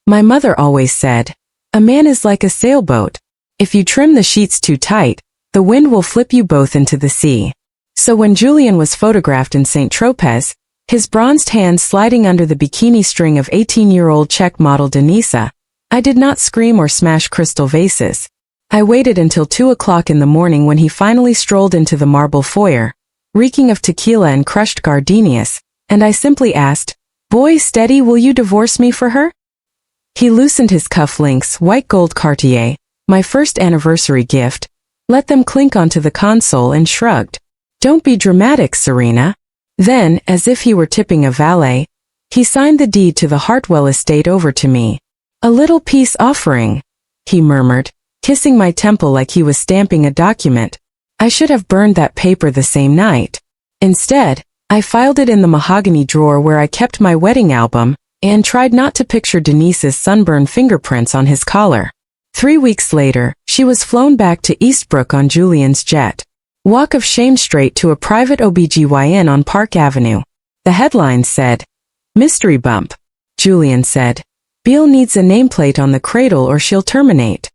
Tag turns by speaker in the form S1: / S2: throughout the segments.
S1: My mother always said, a man is like a sailboat. If you trim the sheets too tight, the wind will flip you both into the sea. So when Julian was photographed in St. Tropez, his bronzed hands sliding under the bikini string of 18-year-old Czech model Denisa, I did not scream or smash crystal vases. I waited until 2 o'clock in the morning when he finally strolled into the marble foyer, reeking of tequila and crushed gardenias, and I simply asked, "Boy, steady, will you divorce me for her?" He loosened his cufflinks, white gold Cartier, my first anniversary gift, let them clink onto the console and shrugged. "Don't be dramatic, Serena." Then, as if he were tipping a valet, he signed the deed to the Hartwell estate over to me. "A little peace offering," he murmured, kissing my temple like he was stamping a document. I should have burned that paper the same night. Instead, I filed it in the mahogany drawer where I kept my wedding album, and tried not to picture Denise's sunburned fingerprints on his collar. 3 weeks later, she was flown back to Eastbrook on Julian's jet. Walk of shame straight to a private OBGYN on Park Avenue. The headline said, "Mystery bump." Julian said, "Beale needs a nameplate on the cradle or she'll terminate."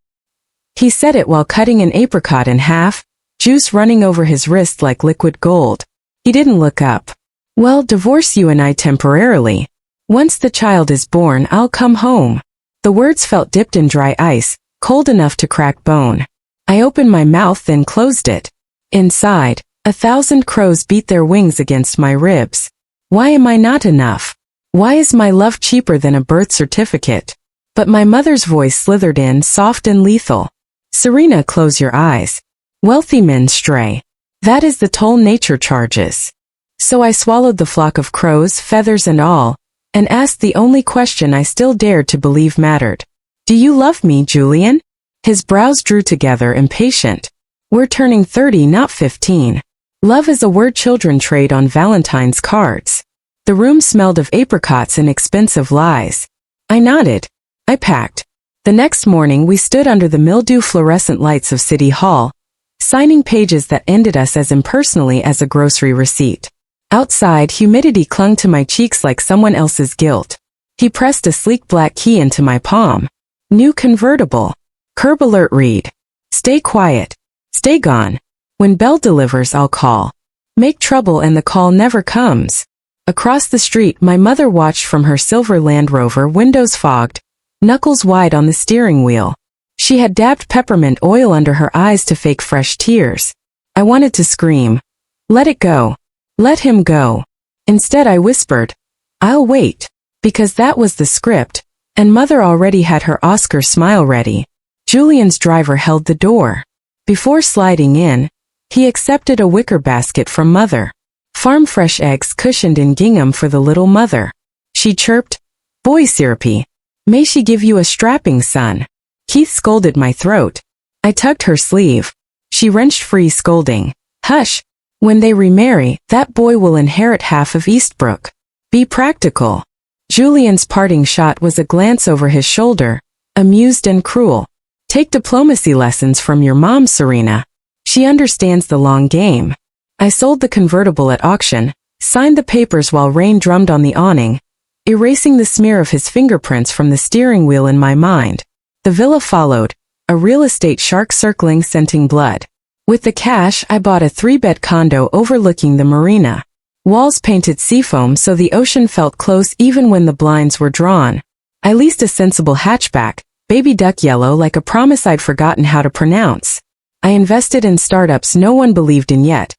S1: He said it while cutting an apricot in half, juice running over his wrist like liquid gold. He didn't look up. "Well, divorce you and I temporarily. Once the child is born, I'll come home." The words felt dipped in dry ice, cold enough to crack bone. I opened my mouth then closed it. Inside, 1,000 crows beat their wings against my ribs. Why am I not enough? Why is my love cheaper than a birth certificate? But my mother's voice slithered in, soft and lethal. "Serena, close your eyes. Wealthy men stray. That is the toll nature charges." So I swallowed the flock of crows, feathers and all, and asked the only question I still dared to believe mattered. "Do you love me, Julian?" His brows drew together, impatient. "We're turning 30, not 15. Love is a word children trade on Valentine's cards." The room smelled of apricots and expensive lies. I nodded. I packed. The next morning we stood under the mildew fluorescent lights of City Hall, signing pages that ended us as impersonally as a grocery receipt. Outside, humidity clung to my cheeks like someone else's guilt. He pressed a sleek black key into my palm. New convertible. Curb alert read. "Stay quiet. Stay gone. When Belle delivers, I'll call. Make trouble and the call never comes." Across the street, my mother watched from her silver Land Rover, windows fogged, knuckles wide on the steering wheel. She had dabbed peppermint oil under her eyes to fake fresh tears. I wanted to scream, "Let it go. Let him go." Instead I whispered, "I'll wait," because that was the script, and Mother already had her Oscar smile ready. Julian's driver held the door. Before sliding in, he accepted a wicker basket from Mother. Farm fresh eggs cushioned in gingham for the little mother. She chirped, "Boy syrupy. May she give you a strapping son." Keith scolded my throat. I tugged her sleeve. She wrenched free, scolding, "Hush. When they remarry, that boy will inherit half of Eastbrook. Be practical." Julian's parting shot was a glance over his shoulder, amused and cruel. "Take diplomacy lessons from your mom, Serena. She understands the long game." I sold the convertible at auction, signed the papers while rain drummed on the awning, erasing the smear of his fingerprints from the steering wheel in my mind. The villa followed, a real estate shark circling, scenting blood. With the cash, I bought a 3-bed condo overlooking the marina. Walls painted seafoam so the ocean felt close even when the blinds were drawn. I leased a sensible hatchback, baby duck yellow like a promise I'd forgotten how to pronounce. I invested in startups no one believed in yet.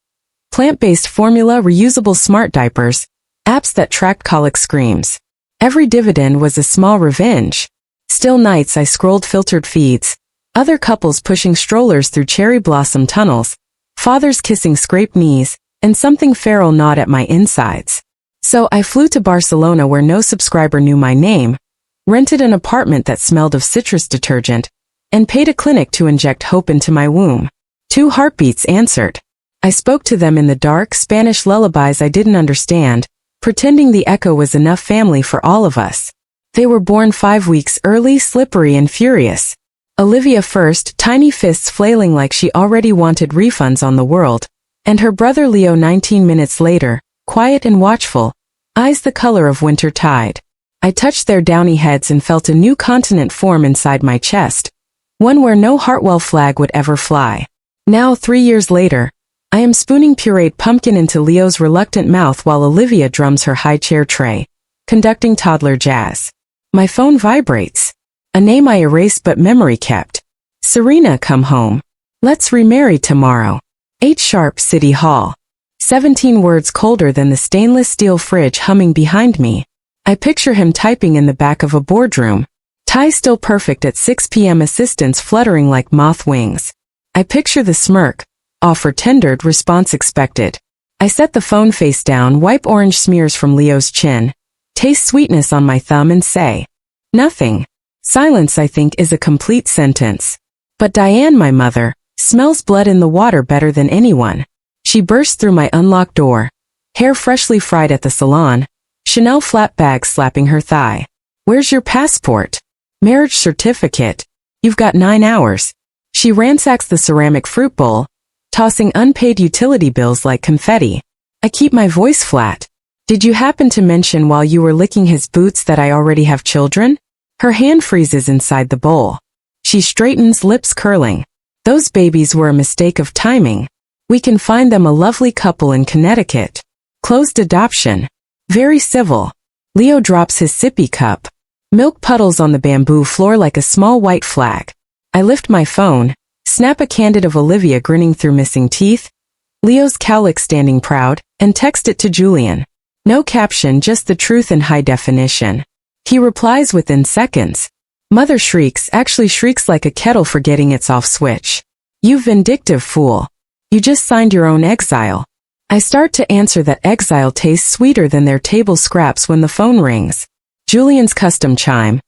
S1: Plant-based formula, reusable smart diapers, apps that tracked colic screams. Every dividend was a small revenge. Still nights I scrolled filtered feeds, other couples pushing strollers through cherry blossom tunnels, fathers kissing scraped knees, and something feral gnawed at my insides. So I flew to Barcelona where no subscriber knew my name, rented an apartment that smelled of citrus detergent, and paid a clinic to inject hope into my womb. 2 heartbeats answered. I spoke to them in the dark, Spanish lullabies I didn't understand, pretending the echo was enough family for all of us. They were born 5 weeks early, slippery and furious. Olivia first, tiny fists flailing like she already wanted refunds on the world, and her brother Leo 19 minutes later, quiet and watchful, eyes the color of winter tide. I touched their downy heads and felt a new continent form inside my chest, one where no Hartwell flag would ever fly. Now, 3 years later, I am spooning pureed pumpkin into Leo's reluctant mouth while Olivia drums her high chair tray, conducting toddler jazz. My phone vibrates. A name I erased but memory kept. Serena, come home. Let's remarry tomorrow. 8 sharp, City Hall. 17 words colder than the stainless steel fridge humming behind me. I picture him typing in the back of a boardroom. Tie still perfect at 6 p.m. assistants fluttering like moth wings. I picture the smirk. Offer tendered, response expected. I set the phone face down, wipe orange smears from Leo's chin, taste sweetness on my thumb and say, nothing. Silence, I think, is a complete sentence. But Diane, my mother, smells blood in the water better than anyone. She burst through my unlocked door, hair freshly fried at the salon, Chanel flat bag slapping her thigh. Where's your passport? Marriage certificate. You've got 9 hours. She ransacks the ceramic fruit bowl, tossing unpaid utility bills like confetti. I keep my voice flat. Did you happen to mention while you were licking his boots that I already have children? Her hand freezes inside the bowl. She straightens, lips curling. Those babies were a mistake of timing. We can find them a lovely couple in Connecticut. Closed adoption. Very civil. Leo drops his sippy cup. Milk puddles on the bamboo floor like a small white flag. I lift my phone, snap a candid of Olivia grinning through missing teeth, Leo's cowlick standing proud, and text it to Julian. No caption, just the truth in high definition. He replies within seconds. Mother shrieks, actually shrieks like a kettle forgetting its off switch. You vindictive fool. You just signed your own exile. I start to answer that exile tastes sweeter than their table scraps when the phone rings. Julian's custom chime.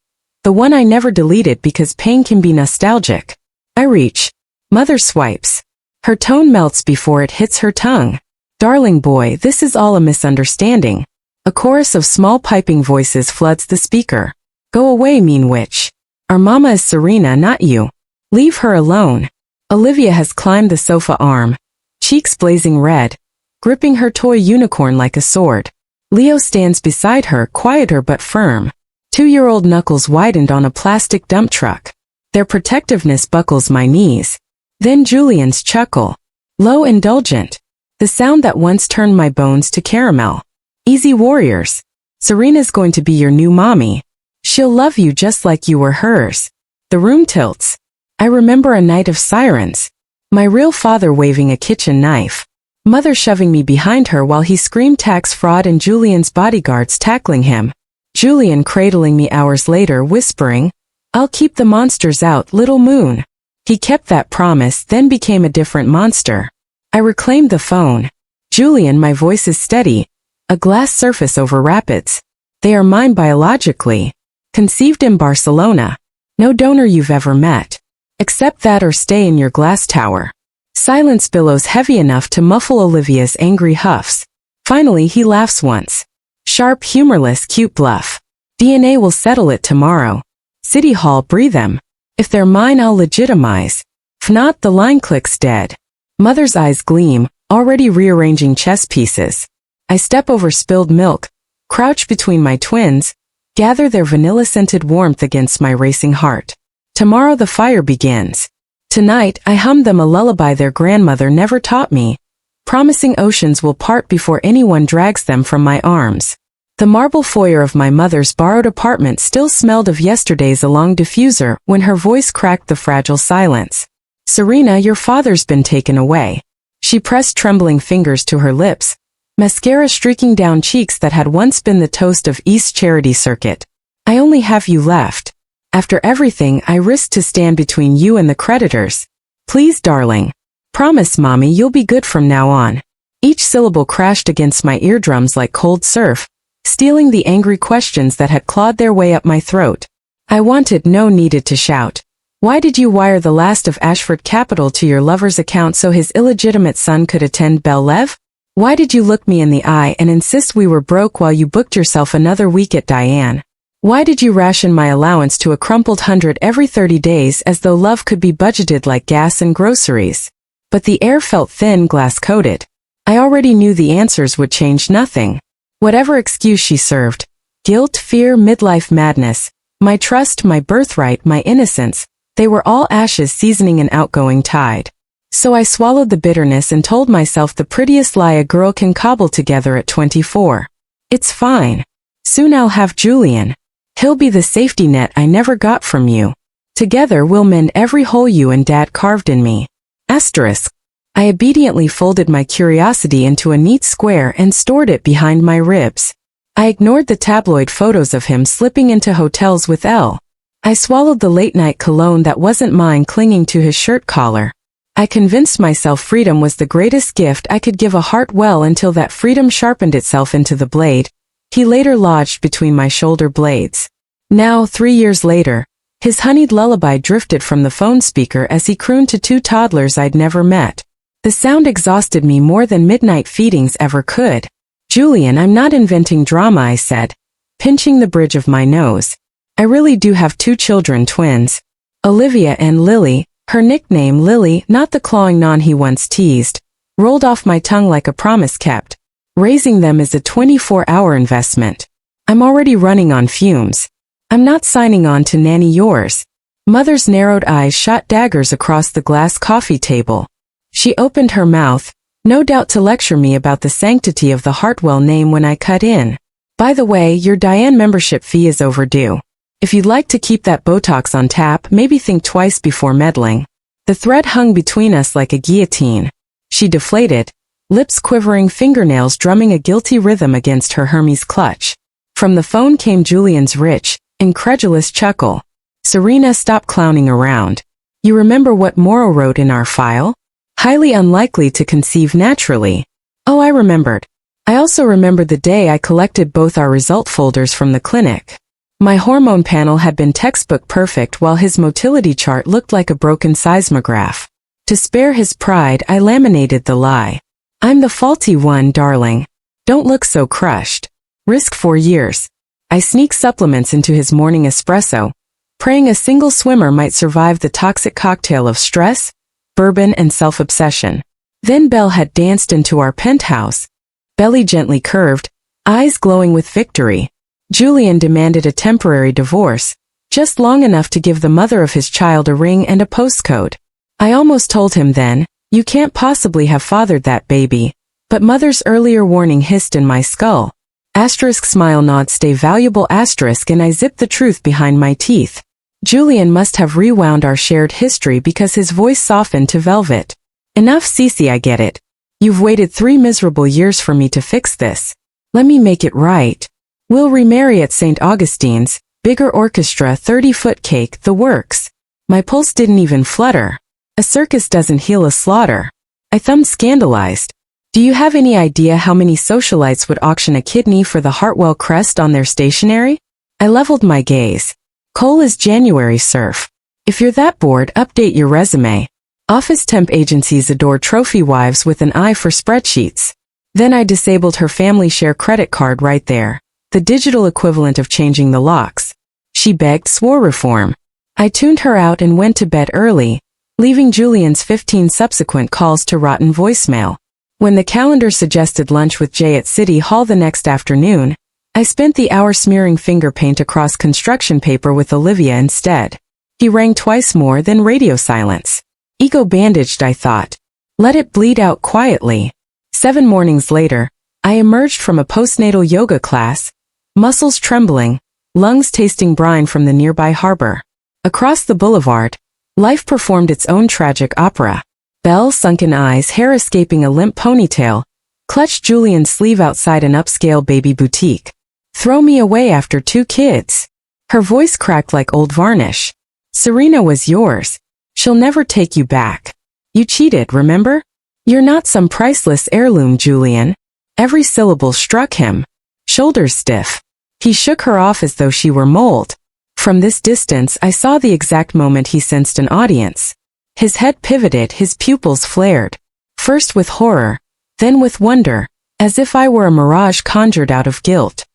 S1: The one I never deleted because pain can be nostalgic. I reach. Mother swipes. Her tone melts before it hits her tongue. Darling boy, this is all a misunderstanding. A chorus of small piping voices floods the speaker. Go away, mean witch. Our mama is Serena, not you. Leave her alone. Olivia has climbed the sofa arm, cheeks blazing red, gripping her toy unicorn like a sword. Leo stands beside her, quieter but firm. 2-year-old knuckles widened on a plastic dump truck. Their protectiveness buckles my knees. Then Julian's chuckle. Low, indulgent. The sound that once turned my bones to caramel. Easy warriors. Serena's going to be your new mommy. She'll love you just like you were hers. The room tilts. I remember a night of sirens. My real father waving a kitchen knife. Mother shoving me behind her while he screamed tax fraud and Julian's bodyguards tackling him. Julian cradling me hours later, whispering, I'll keep the monsters out, little moon. He kept that promise, then became a different monster. I reclaimed the phone. Julian, my voice is steady. A glass surface over rapids. They are mine biologically. Conceived in Barcelona. No donor you've ever met. Accept that or stay in your glass tower. Silence billows heavy enough to muffle Olivia's angry huffs. Finally, he laughs once. Sharp, humorless, cute bluff. DNA will settle it tomorrow. City Hall, breathe them. If they're mine, I'll legitimize. If not, the line clicks dead. Mother's eyes gleam, already rearranging chess pieces. I step over spilled milk, crouch between my twins, gather their vanilla-scented warmth against my racing heart. Tomorrow the fire begins. Tonight, I hum them a lullaby their grandmother never taught me, promising oceans will part before anyone drags them from my arms. The marble foyer of my mother's borrowed apartment still smelled of yesterday's long diffuser when her voice cracked the fragile silence. Serena, your father's been taken away. She pressed trembling fingers to her lips, mascara streaking down cheeks that had once been the toast of East Charity Circuit. I only have you left. After everything I risked to stand between you and the creditors. Please, darling. Promise, mommy, you'll be good from now on. Each syllable crashed against my eardrums like cold surf, stealing the angry questions that had clawed their way up my throat. I wanted, no, needed to shout. Why did you wire the last of Ashford Capital to your lover's account so his illegitimate son could attend Belle? Why did you look me in the eye and insist we were broke while you booked yourself another week at Diane? Why did you ration my allowance to a crumpled 100 every 30 days as though love could be budgeted like gas and groceries? But the air felt thin, glass-coated. I already knew the answers would change nothing. Whatever excuse she served, Guilt, fear, midlife madness, my trust, my birthright, my innocence, they were all ashes seasoning an outgoing tide. So I swallowed the bitterness and told myself the prettiest lie a girl can cobble together at 24. It's fine. Soon I'll have Julian. He'll be the safety net I never got from you. Together we'll mend every hole you and Dad carved in me. Asterisk. I obediently folded my curiosity into a neat square and stored it behind my ribs. I ignored the tabloid photos of him slipping into hotels with Elle. I swallowed the late-night cologne that wasn't mine clinging to his shirt collar. I convinced myself freedom was the greatest gift I could give a heart well until that freedom sharpened itself into the blade he later lodged between my shoulder blades. Now, 3 years later, his honeyed lullaby drifted from the phone speaker as he crooned to 2 toddlers I'd never met. The sound exhausted me more than midnight feedings ever could. Julian, I'm not inventing drama, I said, pinching the bridge of my nose. I really do have 2 children, twins. Olivia and Lily, her nickname Lily, not the clawing non he once teased, rolled off my tongue like a promise kept. Raising them is a 24-hour investment. I'm already running on fumes. I'm not signing on to nanny yours. Mother's narrowed eyes shot daggers across the glass coffee table. She opened her mouth, no doubt to lecture me about the sanctity of the Hartwell name when I cut in. By the way, your Diane membership fee is overdue. If you'd like to keep that Botox on tap, maybe think twice before meddling. The thread hung between us like a guillotine. She deflated, lips quivering, fingernails drumming a guilty rhythm against her Hermes clutch. From the phone came Julian's rich, incredulous chuckle. Serena, stop clowning around. You remember what Morrow wrote in our file? Highly unlikely to conceive naturally. Oh, I remembered. I also remembered the day I collected both our result folders from the clinic. My hormone panel had been textbook perfect while his motility chart looked like a broken seismograph. To spare his pride, I laminated the lie. I'm the faulty one, darling. Don't look so crushed. Risk 4 years. I sneak supplements into his morning espresso, praying a single swimmer might survive the toxic cocktail of stress, bourbon, and self-obsession. Then Belle had danced into our penthouse, belly gently curved, eyes glowing with victory. Julian demanded a temporary divorce, just long enough to give the mother of his child a ring and a postcode. I almost told him then, you can't possibly have fathered that baby, but mother's earlier warning hissed in my skull. Asterisk smile nod stay valuable asterisk, and I zipped the truth behind my teeth. Julian must have rewound our shared history because his voice softened to velvet. Enough, Cece, I get it. You've waited 3 miserable years for me to fix this. Let me make it right. We'll remarry at St. Augustine's, bigger orchestra, 30-foot cake, the works. My pulse didn't even flutter. A circus doesn't heal a slaughter. I thumbed scandalized. Do you have any idea how many socialites would auction a kidney for the Hartwell crest on their stationery? I leveled my gaze. Cole is January surf. If you're that bored, update your resume. Office temp agencies adore trophy wives with an eye for spreadsheets. Then I disabled her family share credit card right there, the digital equivalent of changing the locks. She begged, swore reform. I tuned her out and went to bed early, leaving Julian's 15 subsequent calls to rotten voicemail. When the calendar suggested lunch with Jay at City Hall the next afternoon, I spent the hour smearing finger paint across construction paper with Olivia instead. He rang twice more, then radio silence. Ego bandaged, I thought. Let it bleed out quietly. 7 mornings later, I emerged from a postnatal yoga class, muscles trembling, lungs tasting brine from the nearby harbor. Across the boulevard, life performed its own tragic opera. Belle's sunken eyes, hair escaping a limp ponytail, clutched Julian's sleeve outside an upscale baby boutique. Throw me away after 2 kids. Her voice cracked like old varnish. Serena was yours. She'll never take you back. You cheated, remember? You're not some priceless heirloom, Julian. Every syllable struck him. Shoulders stiff. He shook her off as though she were mold. From this distance, I saw the exact moment he sensed an audience. His head pivoted, his pupils flared. First with horror, then with wonder, as if I were a mirage conjured out of guilt.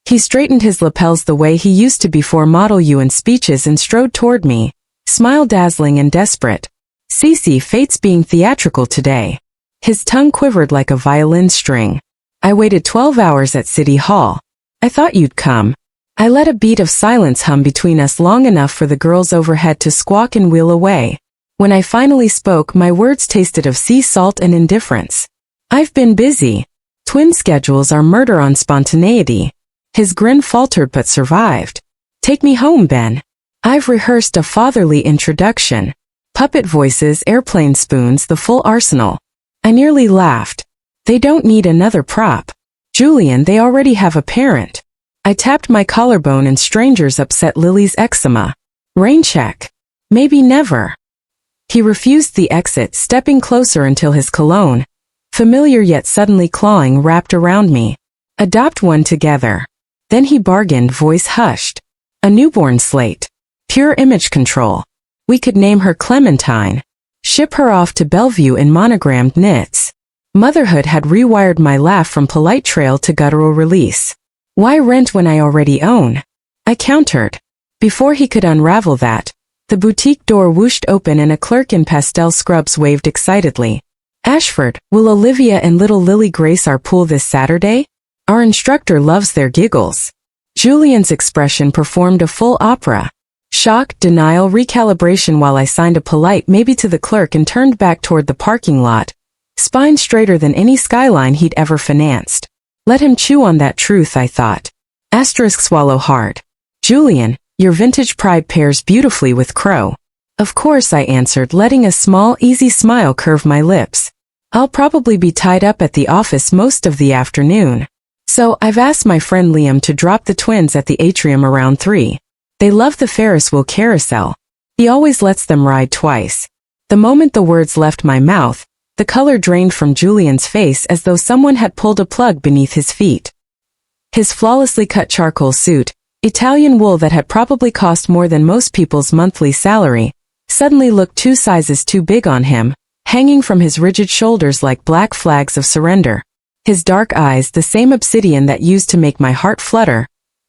S1: He straightened his lapels the way he used to before Model U in speeches and strode toward me, smile dazzling and desperate. Cece, fate's being theatrical today. His tongue quivered like a violin string. I waited 12 hours at City Hall. I thought you'd come. I let a beat of silence hum between us long enough for the girls overhead to squawk and wheel away. When I finally spoke, my words tasted of sea salt and indifference. I've been busy. Twin schedules are murder on spontaneity. His grin faltered but survived. Take me home, Ben. I've rehearsed a fatherly introduction. Puppet voices, airplane spoons, the full arsenal. I nearly laughed. They don't need another prop. Julian, they already have a parent. I tapped my collarbone and strangers upset Lily's eczema. Rain check. Maybe never. He refused the exit, stepping closer until his cologne, familiar yet suddenly clawing, wrapped around me. Adopt one together. Then he bargained, voice hushed. A newborn slate. Pure image control. We could name her Clementine. Ship her off to Bellevue in monogrammed knits. Motherhood had rewired my laugh from polite trail to guttural release. Why rent when I already own? I countered. Before he could unravel that, the boutique door whooshed open and a clerk in pastel scrubs waved excitedly. Ashford, will Olivia and little Lily grace our pool this Saturday? Our instructor loves their giggles. Julian's expression performed a full opera. Shock, denial, recalibration while I signed a polite maybe to the clerk and turned back toward the parking lot, spine straighter than any skyline he'd ever financed. Let him chew on that truth, I thought. Asterisk swallow hard. Julian, your vintage pride pairs beautifully with Crow. Of course, I answered, letting a small, easy smile curve my lips. I'll probably be tied up at the office most of the afternoon. So, I've asked my friend Liam to drop the twins at the atrium around 3. They love the Ferris wheel carousel. He always lets them ride twice. The moment the words left my mouth, the color drained from Julian's face as though someone had pulled a plug beneath his feet. His flawlessly cut charcoal suit, Italian wool that had probably cost more than most people's monthly salary, suddenly looked 2 sizes too big on him, hanging from his rigid shoulders like black flags of surrender. His dark eyes, the same obsidian that used to make my heart flutter,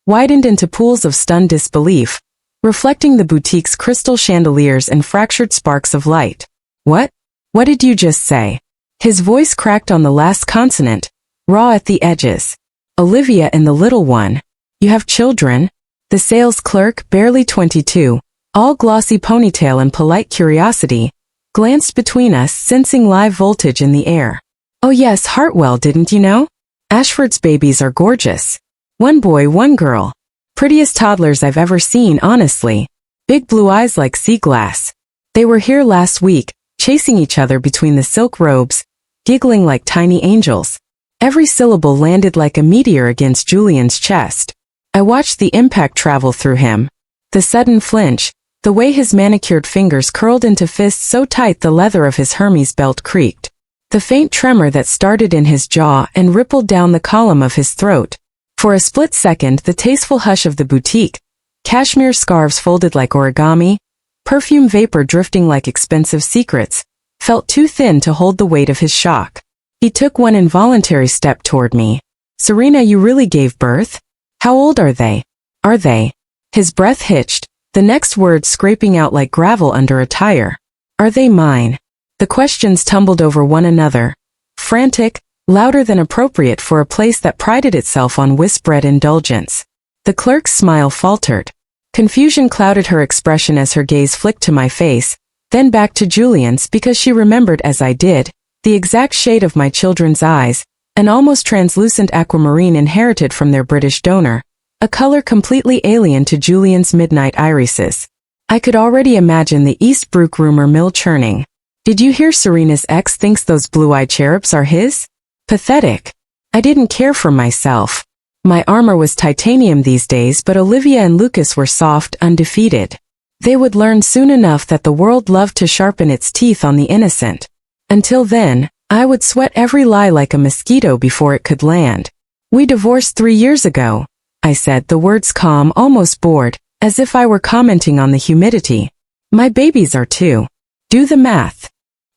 S1: widened into pools of stunned disbelief, reflecting the boutique's crystal chandeliers and fractured sparks of light. What? What did you just say? His voice cracked on the last consonant, raw at the edges. Olivia and the little one. You have children? The sales clerk, barely 22, all glossy ponytail and polite curiosity, glanced between us, sensing live voltage in the air. Oh yes, Hartwell, didn't you know? Ashford's babies are gorgeous. 1 boy, 1 girl. Prettiest toddlers I've ever seen, honestly. Big blue eyes like sea glass. They were here last week, chasing each other between the silk robes, giggling like tiny angels. Every syllable landed like a meteor against Julian's chest. I watched the impact travel through him. The sudden flinch, the way his manicured fingers curled into fists so tight the leather of his Hermes belt creaked. The faint tremor that started in his jaw and rippled down the column of his throat. For a split second, the tasteful hush of the boutique, cashmere scarves folded like origami, perfume vapor drifting like expensive secrets, felt too thin to hold the weight of his shock. He took one involuntary step toward me. Serena, you really gave birth? How old are they? Are they? His breath hitched, the next word scraping out like gravel under a tire. Are they mine? The questions tumbled over one another, frantic, louder than appropriate for a place that prided itself on whisk-bred indulgence. The clerk's smile faltered. Confusion clouded her expression as her gaze flicked to my face, then back to Julian's because she remembered as I did, the exact shade of my children's eyes, an almost translucent aquamarine inherited from their British donor, a color completely alien to Julian's midnight irises. I could already imagine the Eastbrook rumor mill churning. Did you hear Serena's ex thinks those blue-eyed cherubs are his? Pathetic. I didn't care for myself. My armor was titanium these days, but Olivia and Lucas were soft, undefeated. They would learn soon enough that the world loved to sharpen its teeth on the innocent. Until then, I would sweat every lie like a mosquito before it could land. We divorced 3 years ago, I said, the words calm, almost bored, as if I were commenting on the humidity. My babies are 2. Do the math.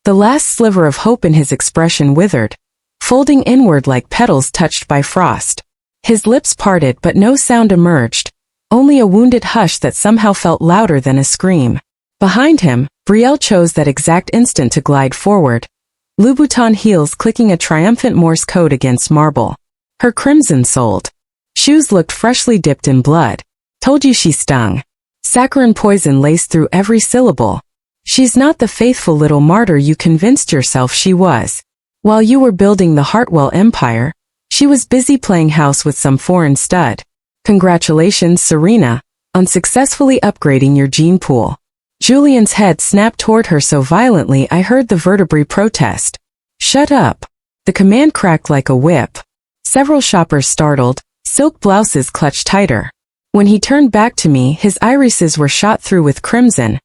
S1: The last sliver of hope in his expression withered, folding inward like petals touched by frost. His lips parted but no sound emerged, only a wounded hush that somehow felt louder than a scream. Behind him, Brielle chose that exact instant to glide forward, Louboutin heels clicking a triumphant Morse code against marble. Her crimson sold. Shoes looked freshly dipped in blood. Told you she stung. Saccharine poison laced through every syllable. She's not the faithful little martyr you convinced yourself she was. While you were building the Hartwell empire, she was busy playing house with some foreign stud. Congratulations, Serena, on successfully upgrading your gene pool. Julian's head snapped toward her so violently I heard the vertebrae protest. Shut up. The command cracked like a whip. Several shoppers startled, silk blouses clutched tighter. When he turned back to me, his irises were shot through with crimson,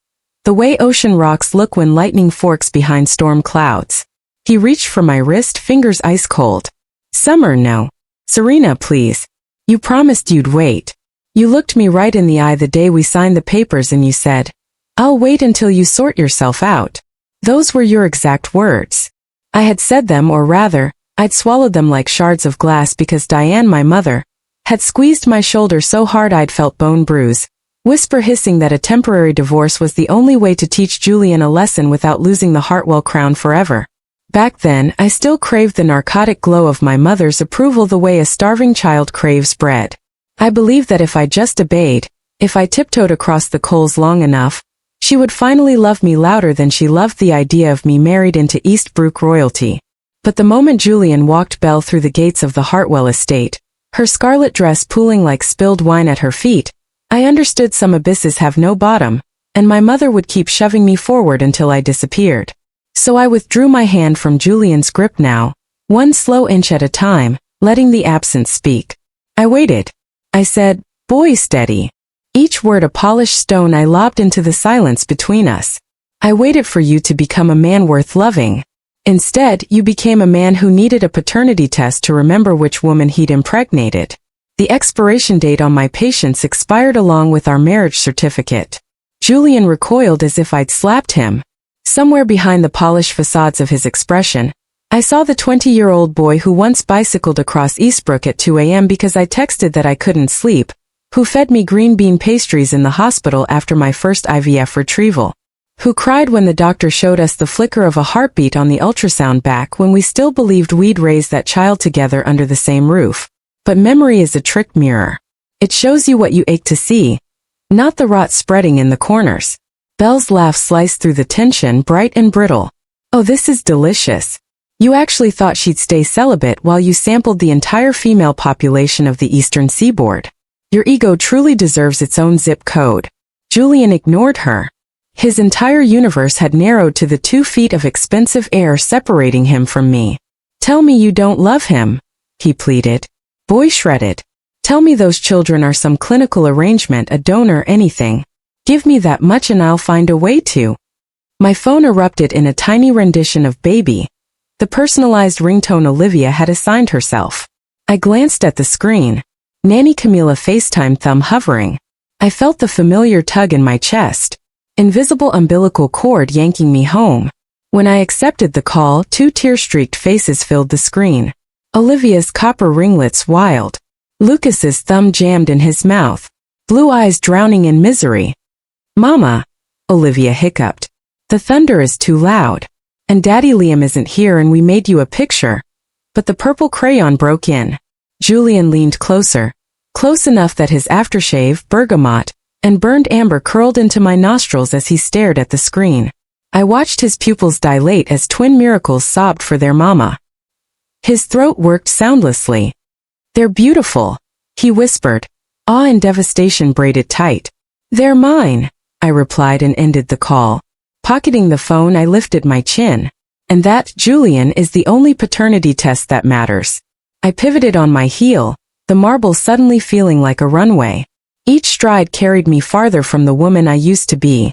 S1: the way ocean rocks look when lightning forks behind storm clouds. He reached for my wrist, fingers ice cold. Summer, no. Serena, please. You promised you'd wait. You looked me right in the eye the day we signed the papers and you said, I'll wait until you sort yourself out. Those were your exact words. I had said them, or rather, I'd swallowed them like shards of glass because Diane, my mother, had squeezed my shoulder so hard I'd felt bone bruise, whisper hissing that a temporary divorce was the only way to teach Julian a lesson without losing the Hartwell crown forever. Back then, I still craved the narcotic glow of my mother's approval the way a starving child craves bread. I believed that if I just obeyed, if I tiptoed across the coals long enough, she would finally love me louder than she loved the idea of me married into Eastbrook royalty. But the moment Julian walked Belle through the gates of the Hartwell estate, her scarlet dress pooling like spilled wine at her feet, I understood some abysses have no bottom, and my mother would keep shoving me forward until I disappeared. So I withdrew my hand from Julian's grip now, one slow inch at a time, letting the absence speak. I waited. I said, boy, steady. Each word a polished stone I lobbed into the silence between us. I waited for you to become a man worth loving. Instead, you became a man who needed a paternity test to remember which woman he'd impregnated. The expiration date on my patience expired along with our marriage certificate. Julian recoiled as if I'd slapped him. Somewhere behind the polished facades of his expression, I saw the 20-year-old boy who once bicycled across Eastbrook at 2 a.m. because I texted that I couldn't sleep, who fed me green bean pastries in the hospital after my first IVF retrieval, who cried when the doctor showed us the flicker of a heartbeat on the ultrasound back when we still believed we'd raise that child together under the same roof. But memory is a trick mirror. It shows you what you ache to see, not the rot spreading in the corners. Belle's laugh sliced through the tension, bright and brittle. Oh, this is delicious. You actually thought she'd stay celibate while you sampled the entire female population of the eastern seaboard. Your ego truly deserves its own zip code. Julian ignored her. His entire universe had narrowed to the 2 feet of expensive air separating him from me. Tell me you don't love him, he pleaded. Boy shredded. Tell me those children are some clinical arrangement, a donor, anything. Give me that much and I'll find a way to. My phone erupted in a tiny rendition of Baby, the personalized ringtone Olivia had assigned herself. I glanced at the screen. Nanny Camilla FaceTime thumb hovering. I felt the familiar tug in my chest. Invisible umbilical cord yanking me home. When I accepted the call, 2 tear-streaked faces filled the screen. Olivia's copper ringlets wild. Lucas's thumb jammed in his mouth. Blue eyes drowning in misery. Mama, Olivia hiccuped. The thunder is too loud. And Daddy Liam isn't here and we made you a picture. But the purple crayon broke in. Julian leaned closer. Close enough that his aftershave, bergamot, and burned amber curled into my nostrils as he stared at the screen. I watched his pupils dilate as twin miracles sobbed for their mama. His throat worked soundlessly. They're beautiful, he whispered. Awe and devastation braided tight. They're mine, I replied and ended the call. Pocketing the phone, I lifted my chin. And that, Julian, is the only paternity test that matters. I pivoted on my heel, the marble suddenly feeling like a runway. Each stride carried me farther from the woman I used to be.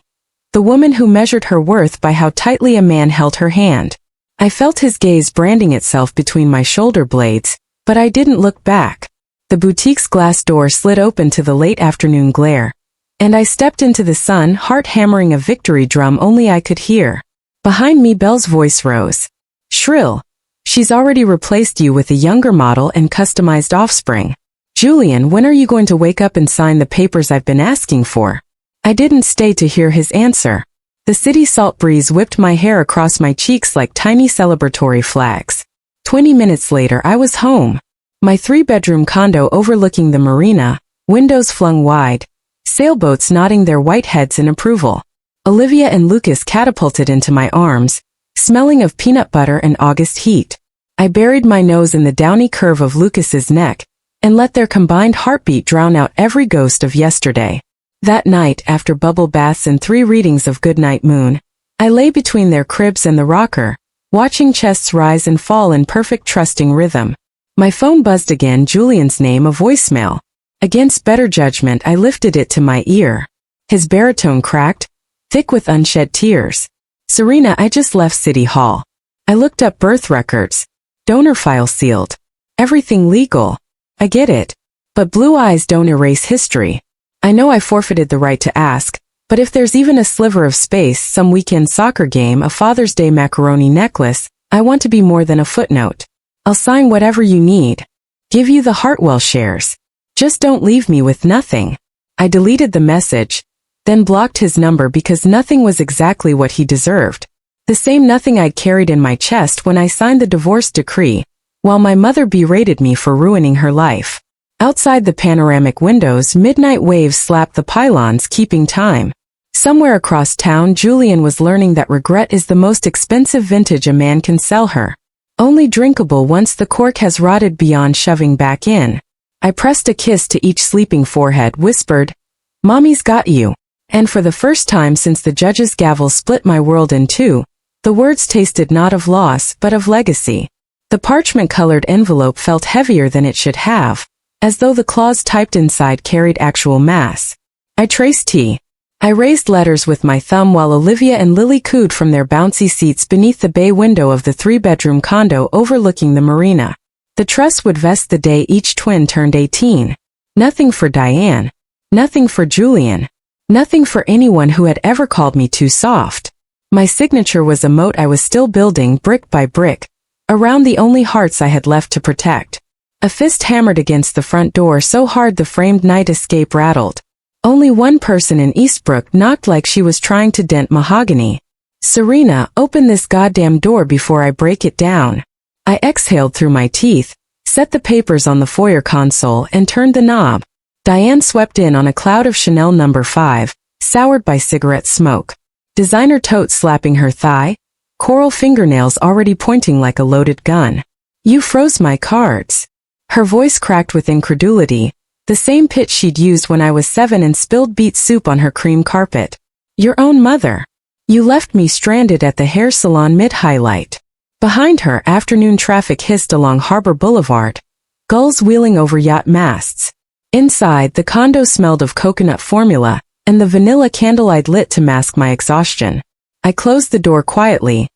S1: The woman who measured her worth by how tightly a man held her hand. I felt his gaze branding itself between my shoulder blades, but I didn't look back. The boutique's glass door slid open to the late afternoon glare, and I stepped into the sun, heart hammering a victory drum only I could hear. Behind me, Belle's voice rose. Shrill. She's already replaced you with a younger model and customized offspring. Julian, when are you going to wake up and sign the papers I've been asking for? I didn't stay to hear his answer. The city salt breeze whipped my hair across my cheeks like tiny celebratory flags. 20 minutes later, I was home. My 3-bedroom condo overlooking the marina, windows flung wide, sailboats nodding their white heads in approval. Olivia and Lucas catapulted into my arms, smelling of peanut butter and August heat. I buried my nose in the downy curve of Lucas's neck, and let their combined heartbeat drown out every ghost of yesterday. That night, after bubble baths and 3 readings of Goodnight Moon, I lay between their cribs and the rocker, watching chests rise and fall in perfect trusting rhythm. My phone buzzed again, Julian's name, a voicemail. Against better judgment, I lifted it to my ear. His baritone cracked, thick with unshed tears. Serena, I just left City Hall. I looked up birth records. Donor file sealed. Everything legal. I get it. But blue eyes don't erase history. I know I forfeited the right to ask, but if there's even a sliver of space, some weekend soccer game, a Father's Day macaroni necklace, I want to be more than a footnote. I'll sign whatever you need. Give you the Hartwell shares. Just don't leave me with nothing. I deleted the message, then blocked his number because nothing was exactly what he deserved. The same nothing I'd carried in my chest when I signed the divorce decree, while my mother berated me for ruining her life. Outside the panoramic windows, midnight waves slapped the pylons, keeping time. Somewhere across town, Julian was learning that regret is the most expensive vintage a man can sell her. Only drinkable once the cork has rotted beyond shoving back in. I pressed a kiss to each sleeping forehead, whispered, "Mommy's got you." And for the first time since the judge's gavel split my world in two, the words tasted not of loss but of legacy. The parchment-colored envelope felt heavier than it should have, as though the clause typed inside carried actual mass. I traced T. I raised letters with my thumb while Olivia and Lily cooed from their bouncy seats beneath the bay window of the 3-bedroom condo overlooking the marina. The trust would vest the day each twin turned 18. Nothing for Diane. Nothing for Julian. Nothing for anyone who had ever called me too soft. My signature was a moat I was still building brick by brick, around the only hearts I had left to protect. A fist hammered against the front door so hard the framed night escape rattled. Only one person in Eastbrook knocked like she was trying to dent mahogany. "Serena, open this goddamn door before I break it down." I exhaled through my teeth, set the papers on the foyer console and turned the knob. Diane swept in on a cloud of Chanel No. 5, soured by cigarette smoke. Designer tote slapping her thigh, coral fingernails already pointing like a loaded gun. "You froze my cards." Her voice cracked with incredulity, the same pitch she'd used when I was 7 and spilled beet soup on her cream carpet. "Your own mother. You left me stranded at the hair salon mid-highlight." Behind her, afternoon traffic hissed along Harbor Boulevard, gulls wheeling over yacht masts. Inside, the condo smelled of coconut formula, and the vanilla candle I'd lit to mask my exhaustion. I closed the door quietly.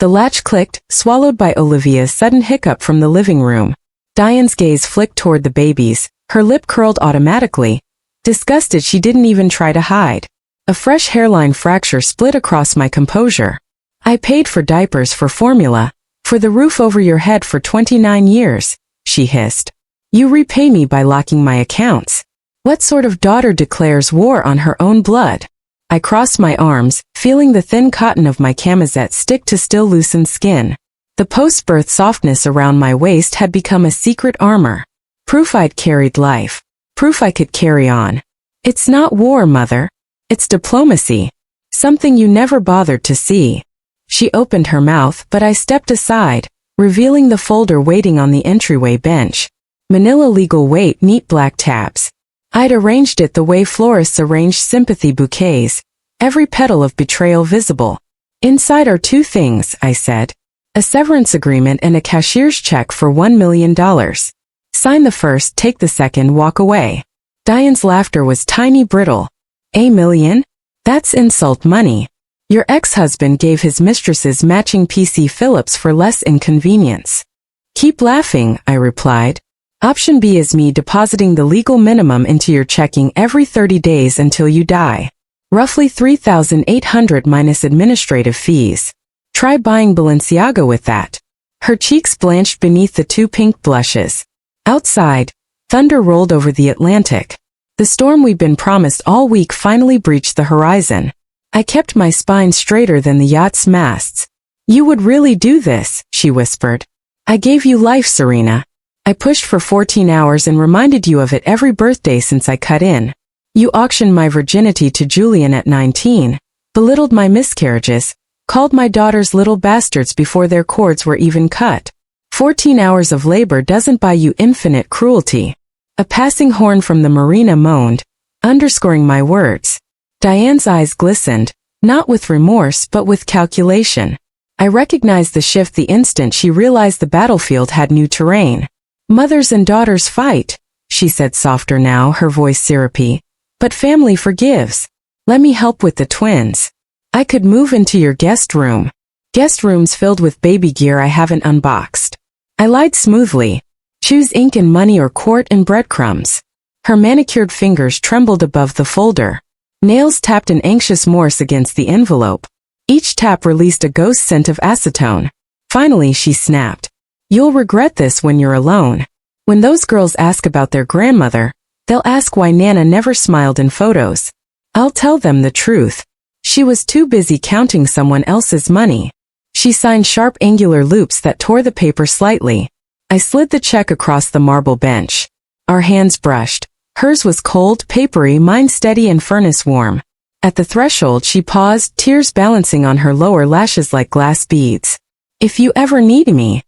S1: The latch clicked, swallowed by Olivia's sudden hiccup from the living room. Diane's gaze flicked toward the babies, her lip curled automatically. Disgusted, she didn't even try to hide. A fresh hairline fracture split across my composure. "I paid for diapers, for formula, for the roof over your head for 29 years, she hissed. "You repay me by locking my accounts. What sort of daughter declares war on her own blood?" I crossed my arms, feeling the thin cotton of my camisette stick to still loosened skin. The post-birth softness around my waist had become a secret armor. Proof I'd carried life. Proof I could carry on. "It's not war, Mother. It's diplomacy. Something you never bothered to see." She opened her mouth, but I stepped aside, revealing the folder waiting on the entryway bench. Manila legal weight, neat black tabs. I'd arranged it the way florists arrange sympathy bouquets, every petal of betrayal visible. "Inside are 2 things," I said. "A severance agreement and a cashier's check for $1 million. Sign the first, take the second, walk away." Diane's laughter was tiny, brittle. "A million? That's insult money. Your ex-husband gave his mistresses matching PC Phillips for less inconvenience." "Keep laughing," I replied. "Option B is me depositing the legal minimum into your checking every 30 days until you die. Roughly $3,800 minus administrative fees. Try buying Balenciaga with that." Her cheeks blanched beneath the 2 pink blushes. Outside, thunder rolled over the Atlantic. The storm we'd been promised all week finally breached the horizon. I kept my spine straighter than the yacht's masts. "You would really do this," she whispered. "I gave you life, Serena. I pushed for 14 hours and reminded you of it every birthday since I cut in. You auctioned my virginity to Julian at 19, belittled my miscarriages, called my daughters little bastards before their cords were even cut. 14 hours of labor doesn't buy you infinite cruelty. A passing horn from the marina moaned, underscoring my words. Diane's eyes glistened, not with remorse but with calculation. I recognized the shift the instant she realized the battlefield had new terrain. Mothers and daughters fight, she said softer now, her voice syrupy. But family forgives. Let me help with the twins. I could move into your guest room. Guest rooms filled with baby gear I haven't unboxed. I lied smoothly. Choose ink and money or quart and breadcrumbs. Her manicured fingers trembled above the folder. Nails tapped an anxious Morse against the envelope. Each tap released a ghost scent of acetone. Finally she snapped. You'll regret this when you're alone. When those girls ask about their grandmother, they'll ask why Nana never smiled in photos. I'll tell them the truth. She was too busy counting someone else's money. She signed sharp angular loops that tore the paper slightly. I slid the check across the marble bench. Our hands brushed. Hers was cold, papery, mine steady and furnace warm. At the threshold she paused, tears balancing on her lower lashes like glass beads. If you ever need me.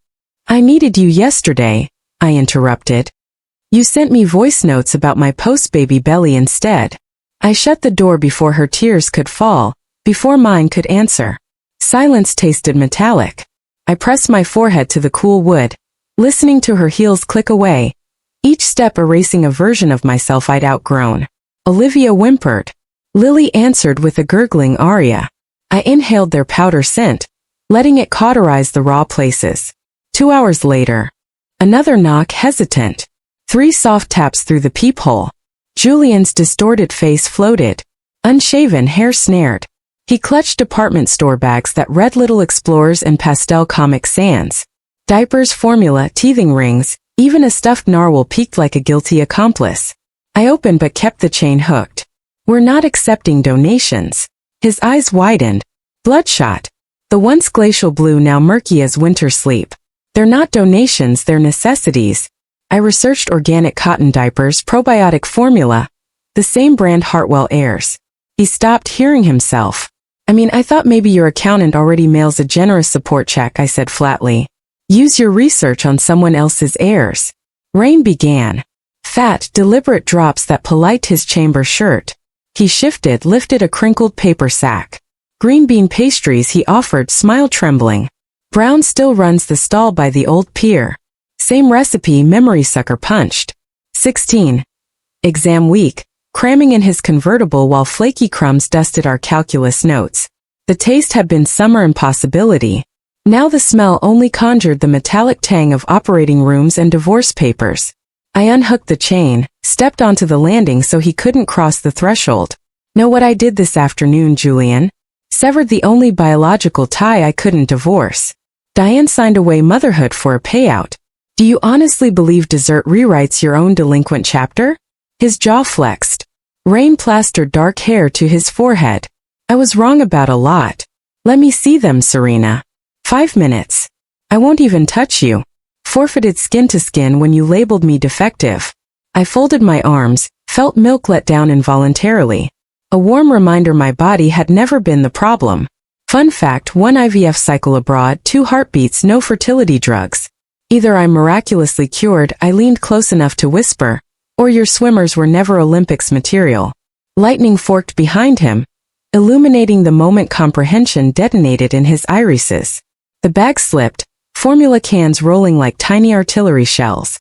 S1: I needed you yesterday, I interrupted. You sent me voice notes about my post-baby belly instead. I shut the door before her tears could fall, before mine could answer. Silence tasted metallic. I pressed my forehead to the cool wood, listening to her heels click away, each step erasing a version of myself I'd outgrown. Olivia whimpered. Lily answered with a gurgling aria. I inhaled their powder scent, letting it cauterize the raw places. 2 hours later. Another knock, hesitant. 3 soft taps through the peephole. Julian's distorted face floated. Unshaven hair snared. He clutched department store bags that read Little Explorers and pastel Comic Sans. Diapers, formula, teething rings, even a stuffed narwhal peeked like a guilty accomplice. I opened but kept the chain hooked. We're not accepting donations. His eyes widened. Bloodshot. The once glacial blue now murky as winter sleep. They're not donations, they're necessities. I researched organic cotton diapers, probiotic formula, the same brand Hartwell airs. He stopped, hearing himself. I thought maybe your accountant already mails a generous support check, I said flatly. Use your research on someone else's heirs. Rain began. Fat, deliberate drops that polite his chamber shirt. He shifted, lifted a crinkled paper sack. Green bean pastries he offered, smile trembling. Brown still runs the stall by the old pier. Same recipe, memory sucker punched. 16. Exam week. Cramming in his convertible while flaky crumbs dusted our calculus notes. The taste had been summer impossibility. Now the smell only conjured the metallic tang of operating rooms and divorce papers. I unhooked the chain, stepped onto the landing so he couldn't cross the threshold. Know what I did this afternoon, Julian? Severed the only biological tie I couldn't divorce. Diane signed away motherhood for a payout. Do you honestly believe dessert rewrites your own delinquent chapter? His jaw flexed. Rain plastered dark hair to his forehead. I was wrong about a lot. Let me see them, Serena. 5 minutes. I won't even touch you. Forfeited skin to skin when you labeled me defective. I folded my arms, felt milk let down involuntarily. A warm reminder my body had never been the problem. Fun fact, 1 IVF cycle abroad, 2 heartbeats, no fertility drugs. Either I'm miraculously cured, I leaned close enough to whisper, or your swimmers were never Olympics material. Lightning forked behind him, illuminating the moment comprehension detonated in his irises. The bag slipped, formula cans rolling like tiny artillery shells.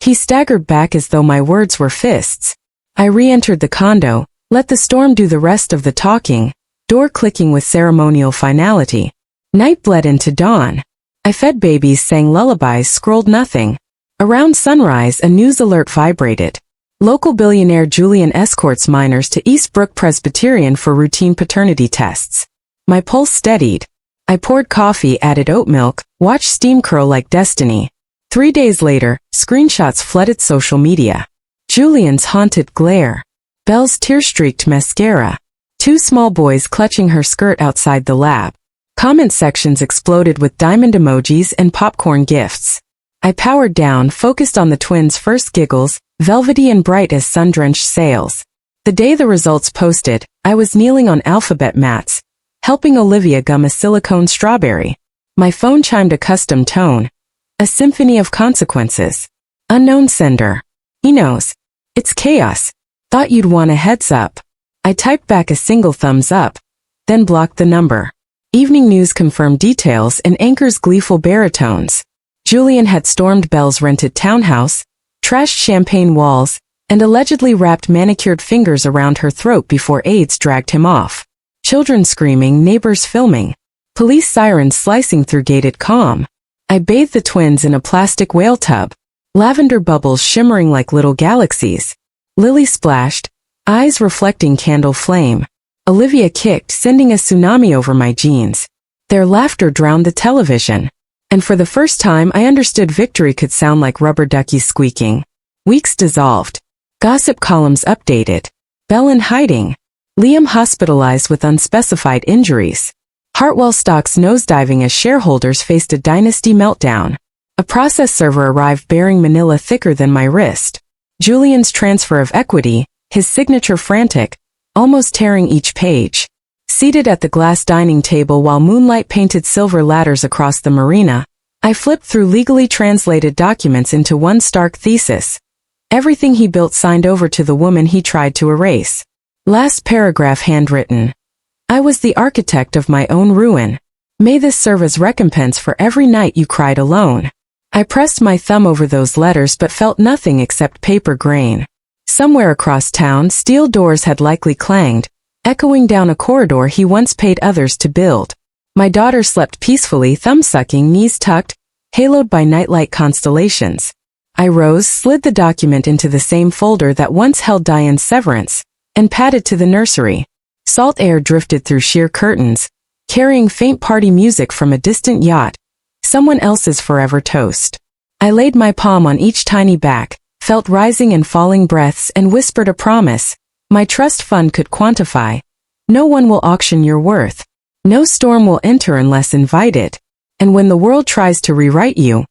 S1: He staggered back as though my words were fists. I re-entered the condo, let the storm do the rest of the talking, door clicking with ceremonial finality. Night bled into dawn. I fed babies, sang lullabies, scrolled nothing. Around sunrise, a news alert vibrated. Local billionaire Julian escorts minors to Eastbrook Presbyterian for routine paternity tests. My pulse steadied. I poured coffee, added oat milk, watched steam curl like destiny. 3 days later, screenshots flooded social media. Julian's haunted glare. Belle's tear-streaked mascara. 2 small boys clutching her skirt outside the lab. Comment sections exploded with diamond emojis and popcorn gifts. I powered down, focused on the twins' first giggles, velvety and bright as sun-drenched sails. The day the results posted, I was kneeling on alphabet mats, helping Olivia gum a silicone strawberry. My phone chimed a custom tone. A symphony of consequences. Unknown sender. He knows. It's chaos. Thought you'd want a heads up. I typed back a single thumbs up, then blocked the number. Evening news confirmed details and anchor's gleeful baritones. Julian had stormed Belle's rented townhouse, trashed champagne walls, and allegedly wrapped manicured fingers around her throat before aides dragged him off. Children screaming, neighbors filming. Police sirens slicing through gated calm. I bathed the twins in a plastic whale tub. Lavender bubbles shimmering like little galaxies. Lily splashed, eyes reflecting candle flame. Olivia kicked, sending a tsunami over my jeans. Their laughter drowned the television. And for the first time I understood victory could sound like rubber duckies squeaking. Weeks dissolved. Gossip columns updated. Belle in hiding. Liam hospitalized with unspecified injuries. Hartwell stocks nosediving as shareholders faced a dynasty meltdown. A process server arrived bearing manila thicker than my wrist. Julian's transfer of equity, his signature frantic, almost tearing each page. Seated at the glass dining table while moonlight painted silver ladders across the marina, I flipped through legally translated documents into one stark thesis. Everything he built signed over to the woman he tried to erase. Last paragraph handwritten. I was the architect of my own ruin. May this serve as recompense for every night you cried alone. I pressed my thumb over those letters but felt nothing except paper grain. Somewhere across town, steel doors had likely clanged, echoing down a corridor he once paid others to build. My daughter slept peacefully, thumb-sucking, knees tucked, haloed by nightlight constellations. I rose, slid the document into the same folder that once held Diane's severance, and padded to the nursery. Salt air drifted through sheer curtains, carrying faint party music from a distant yacht, someone else's forever toast. I laid my palm on each tiny back, felt rising and falling breaths, and whispered a promise my trust fund could quantify. No one will auction your worth. No storm will enter unless invited. And when the world tries to rewrite you,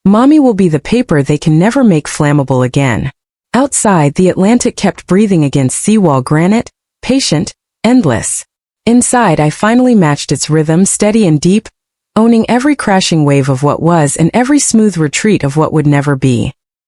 S1: Mommy will be the paper they can never make flammable again. Outside, the Atlantic kept breathing against seawall granite, patient, endless. Inside, I finally matched its rhythm, steady and deep, owning every crashing wave of what was and every smooth retreat of what would never be.